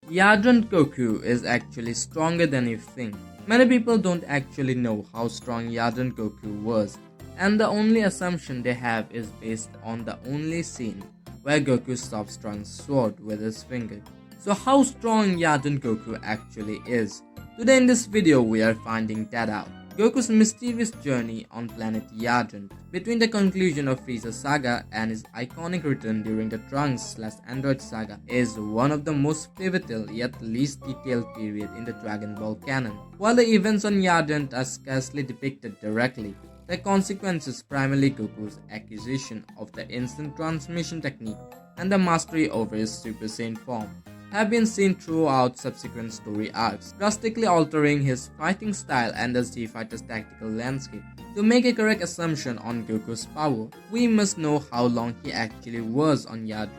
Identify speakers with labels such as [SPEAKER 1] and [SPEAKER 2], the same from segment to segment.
[SPEAKER 1] Yardrat Goku is actually stronger than you think. Many people don't actually know how strong Yardrat Goku was, and the only assumption they have is based on the only scene where Goku stops Trunks' sword with his finger. So how strong Yardrat Goku actually is? Today in this video we are finding that out. Goku's mysterious journey on Planet Yardrat, between the conclusion of Frieza Saga and his iconic return during the Trunks/Android Saga, is one of the most pivotal yet least detailed period in the Dragon Ball canon. While the events on Yardrat are scarcely depicted directly, the consequences, primarily Goku's acquisition of the instant transmission technique and the mastery over his Super Saiyan form, have been seen throughout subsequent story arcs, drastically altering his fighting style and the Z Fighter's tactical landscape. To make a correct assumption on Goku's power, we must know how long he actually was on Yardrat.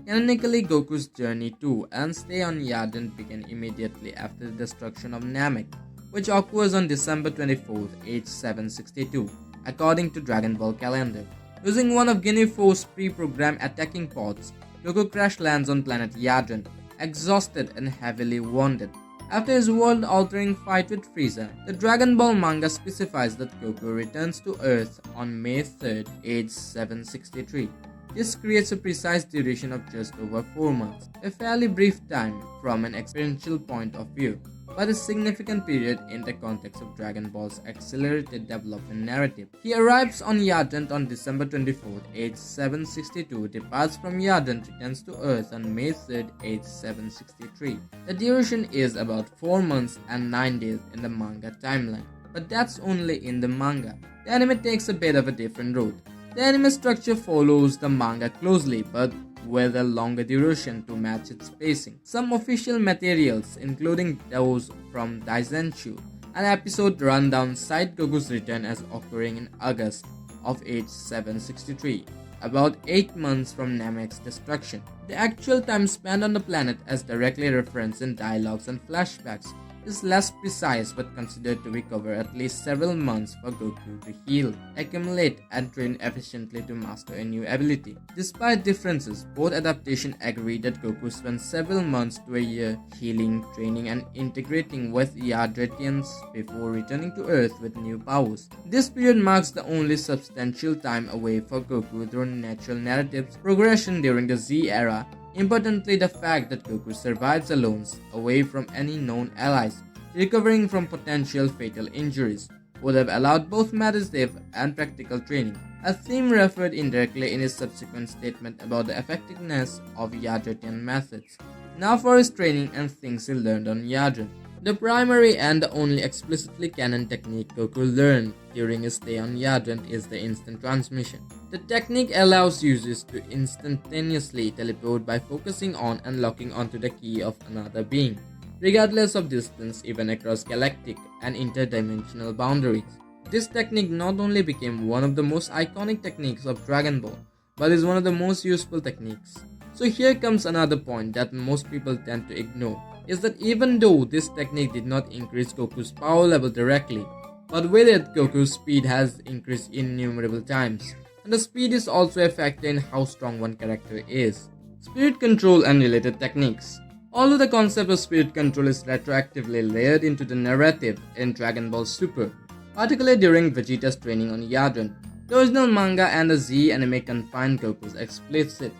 [SPEAKER 1] Canonically, Goku's journey to and stay on Yardrat began immediately after the destruction of Namek, which occurs on December 24th, age 762, according to Dragon Ball calendar. Using one of Ginyu Force's pre-programmed attacking pods, Goku crash lands on planet Yardrat, exhausted and heavily wounded. After his world-altering fight with Frieza, the Dragon Ball manga specifies that Goku returns to Earth on May 3rd, age 763. This creates a precise duration of just over 4 months, a fairly brief time from an experiential point of view, but a significant period in the context of Dragon Ball's accelerated development narrative. He arrives on Yardrat on December 24th, age 762, departs from Yardrat, returns to Earth on May 3rd, age 763. The duration is about 4 months and 9 days in the manga timeline, but that's only in the manga. The anime takes a bit of a different route. The anime structure follows the manga closely, but with a longer duration to match its pacing. Some official materials, including those from Daizenshu, an episode rundown, cite Goku's return as occurring in August of age 763, about 8 months from Namek's destruction. The actual time spent on the planet, as directly referenced in dialogues and flashbacks, is less precise but considered to recover at least several months for Goku to heal, accumulate, and train efficiently to master a new ability. Despite differences, both adaptations agree that Goku spent several months to a year healing, training, and integrating with Yardratians before returning to Earth with new powers. This period marks the only substantial time away for Goku through natural narratives progression during the Z era. Importantly, the fact that Goku survives alone, away from any known allies, recovering from potential fatal injuries, would have allowed both meditative and practical training, a theme referred indirectly in his subsequent statement about the effectiveness of Yardratian methods. Now for his training and things he learned on Yardrat. The primary and the only explicitly canon technique Goku learned during his stay on Yardrat is the instant transmission. The technique allows users to instantaneously teleport by focusing on and locking onto the key of another being, regardless of distance, even across galactic and interdimensional boundaries. This technique not only became one of the most iconic techniques of Dragon Ball, but is one of the most useful techniques. So here comes another point that most people tend to ignore, is that even though this technique did not increase Goku's power level directly, but with it Goku's speed has increased innumerable times. And the speed is also a factor in how strong one character is. Spirit control and related techniques. Although the concept of spirit control is retroactively layered into the narrative in Dragon Ball Super, particularly during Vegeta's training on Yardrat, the original manga and the Z anime confine Goku's explicit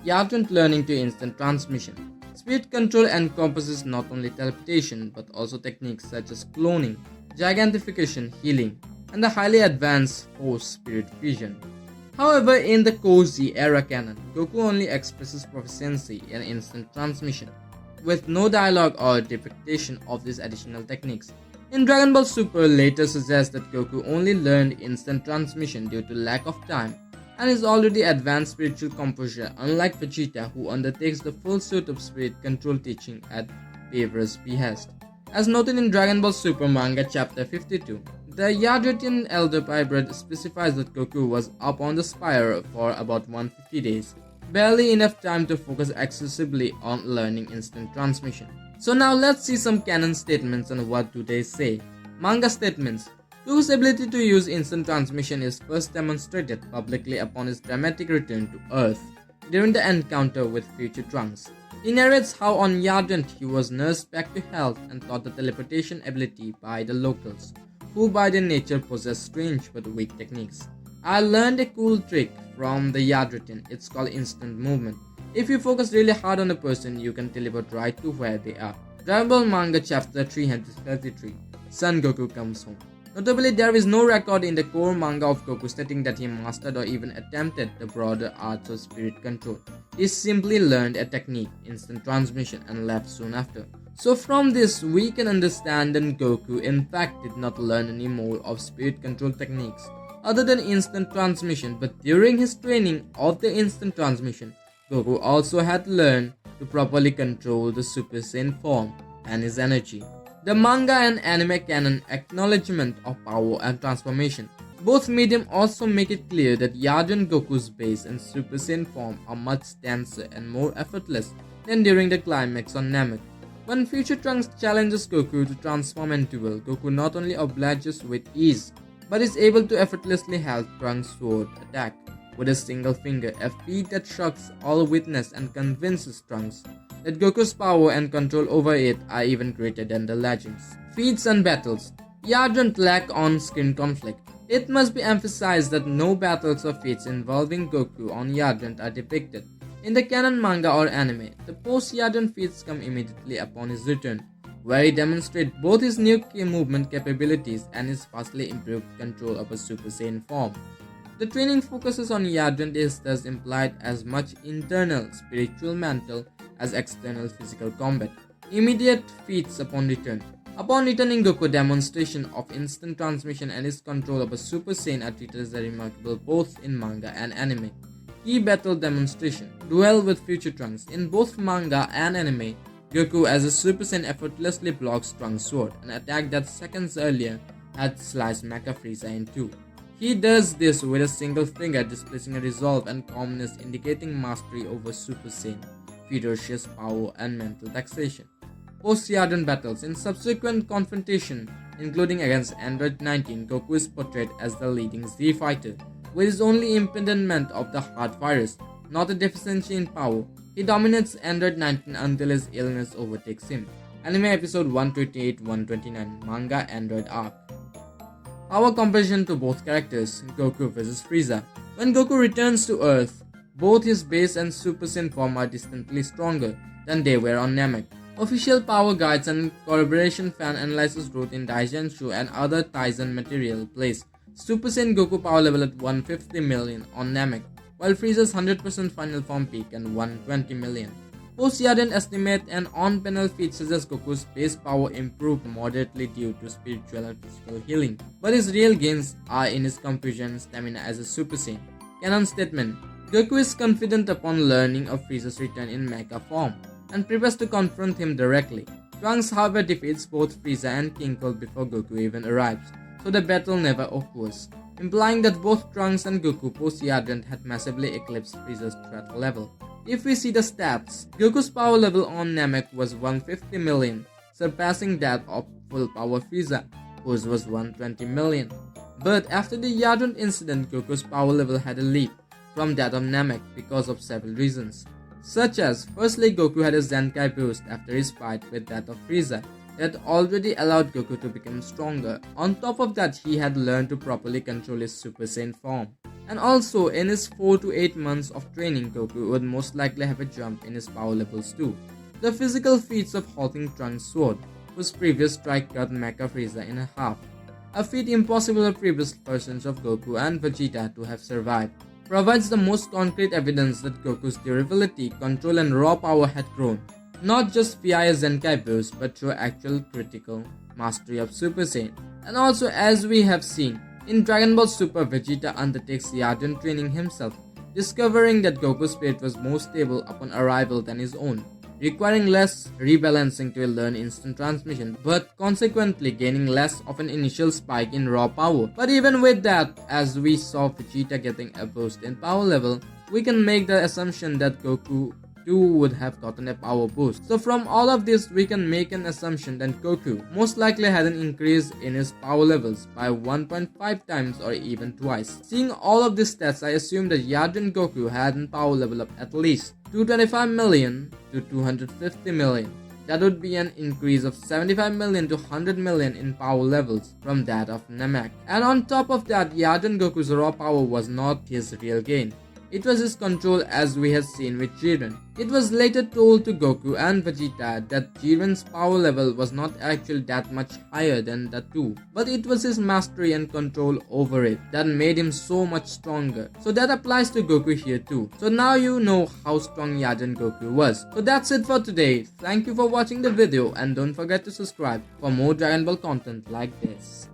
[SPEAKER 1] Yardrat learning to instant transmission. Spirit control encompasses not only teleportation but also techniques such as cloning, gigantification, healing, and the highly advanced Force Spirit Fusion. However, in the Cozy era canon, Goku only expresses proficiency in instant transmission, with no dialogue or depiction of these additional techniques. In Dragon Ball Super later suggests that Goku only learned instant transmission due to lack of time and is already advanced spiritual composure, unlike Vegeta, who undertakes the full suit of spirit control teaching at Beaver's behest. As noted in Dragon Ball Super manga chapter 52, the Yardratian Elder Hybrid specifies that Goku was up on the spire for about 150 days, barely enough time to focus excessively on learning instant transmission. So now let's see some canon statements on what do they say. Manga statements. Goku's ability to use instant transmission is first demonstrated publicly upon his dramatic return to Earth during the encounter with future Trunks. He narrates how on Yardrat he was nursed back to health and taught the teleportation ability by the locals, who by their nature possess strange but weak techniques. I learned a cool trick from the Yardratian. It's called instant movement. If you focus really hard on a person, you can teleport right to where they are. Dragon Ball Manga Chapter 333, Son Goku Comes Home. Notably, there is no record in the core manga of Goku stating that he mastered or even attempted the broader arts of spirit control. He simply learned a technique, instant transmission, and left soon after. So from this, we can understand that Goku in fact did not learn any more of spirit control techniques other than instant transmission, but during his training of the instant transmission, Goku also had learned to properly control the Super Saiyan form and his energy. The manga and anime canon acknowledgement of power and transformation. Both medium also make it clear that Yardrat Goku's base and Super Saiyan form are much denser and more effortless than during the climax on Namek. When future Trunks challenges Goku to transform and duel, Goku not only obliges with ease, but is able to effortlessly halt Trunks' sword attack with a single finger, a feat that shocks all witness and convinces Trunks that Goku's power and control over it are even greater than the legends. Feats and battles. Yardrat lack on-screen conflict. It must be emphasized that no battles or feats involving Goku on Yardrat are depicted in the canon manga or anime. The post-Yardrat feats come immediately upon his return, where he demonstrates both his new key movement capabilities and his vastly improved control of a Super Saiyan form. The training focuses on Yardrat is thus implied as much internal spiritual mental as external physical combat. Immediate feats upon return. Upon returning, Goku demonstration of instant transmission and his control of a Super Saiyan are treated as remarkable both in manga and anime. Key battle demonstration. Duel with future Trunks. In both manga and anime, Goku as a Super Saiyan effortlessly blocks Trunks' sword, an attack that seconds earlier had sliced Mecha Frieza in two. He does this with a single finger, displaying a resolve and calmness indicating mastery over Super Saiyan, ferocious power and mental taxation. Post-Yardrat battles. In subsequent confrontation, including against Android 19, Goku is portrayed as the leading Z fighter, with his only impediment of the heart virus, not a deficiency in power. He dominates Android 19 until his illness overtakes him. Anime episode 128-129, manga Android arc. Power comparison to both characters, Goku vs Frieza. When Goku returns to Earth, both his base and Super Saiyan form are distinctly stronger than they were on Namek. Official power guides and collaboration fan analysis wrote in Daijenshu and other Tizen material place Super Saiyan Goku power level at 150 million on Namek, while Frieza's 100% final form peak at 120 million. Post-Yardrat estimate and on-panel feed suggests Goku's base power improved moderately due to spiritual and physical healing, but his real gains are in his confusion and stamina as a Super Saiyan. Canon statement. Goku is confident upon learning of Frieza's return in Mecha form, and prepares to confront him directly. Trunks however defeats both Frieza and King Cold before Goku even arrives, so the battle never occurs, implying that both Trunks and Goku post-Yardrat had massively eclipsed Frieza's threat level. If we see the stats, Goku's power level on Namek was 150 million, surpassing that of full power Frieza, whose was 120 million. But after the Yardrat incident, Goku's power level had a leap from that of Namek because of several reasons, such as firstly Goku had a Zenkai boost after his fight with that of Frieza that already allowed Goku to become stronger. On top of that, he had learned to properly control his Super Saiyan form. And also, in his 4 to 8 months of training, Goku would most likely have a jump in his power levels too. The physical feats of halting Trunks' sword, whose previous strike cut Mecha Frieza in half, a feat impossible for previous versions of Goku and Vegeta to have survived, provides the most concrete evidence that Goku's durability, control and raw power had grown, not just via Zenkai boost but through actual critical mastery of Super Saiyan. And also, as we have seen, in Dragon Ball Super, Vegeta undertakes Yardrat training himself, discovering that Goku's spirit was more stable upon arrival than his own, requiring less rebalancing to learn instant transmission, but consequently gaining less of an initial spike in raw power. But even with that, as we saw Vegeta getting a boost in power level, we can make the assumption that Goku too would have gotten a power boost. So from all of this, we can make an assumption that Goku most likely had an increase in his power levels by 1.5 times or even twice. Seeing all of these stats, I assume that Yardrat Goku had a power level of at least 225 million to 250 million. That would be an increase of 75 million to 100 million in power levels from that of Namek. And on top of that, Yardrat Goku's raw power was not his real gain. It was his control, as we have seen with Jiren. It was later told to Goku and Vegeta that Jiren's power level was not actually that much higher than the two, but it was his mastery and control over it that made him so much stronger. So that applies to Goku here too. So now you know how strong Yardrat Goku was. So that's it for today. Thank you for watching the video and don't forget to subscribe for more Dragon Ball content like this.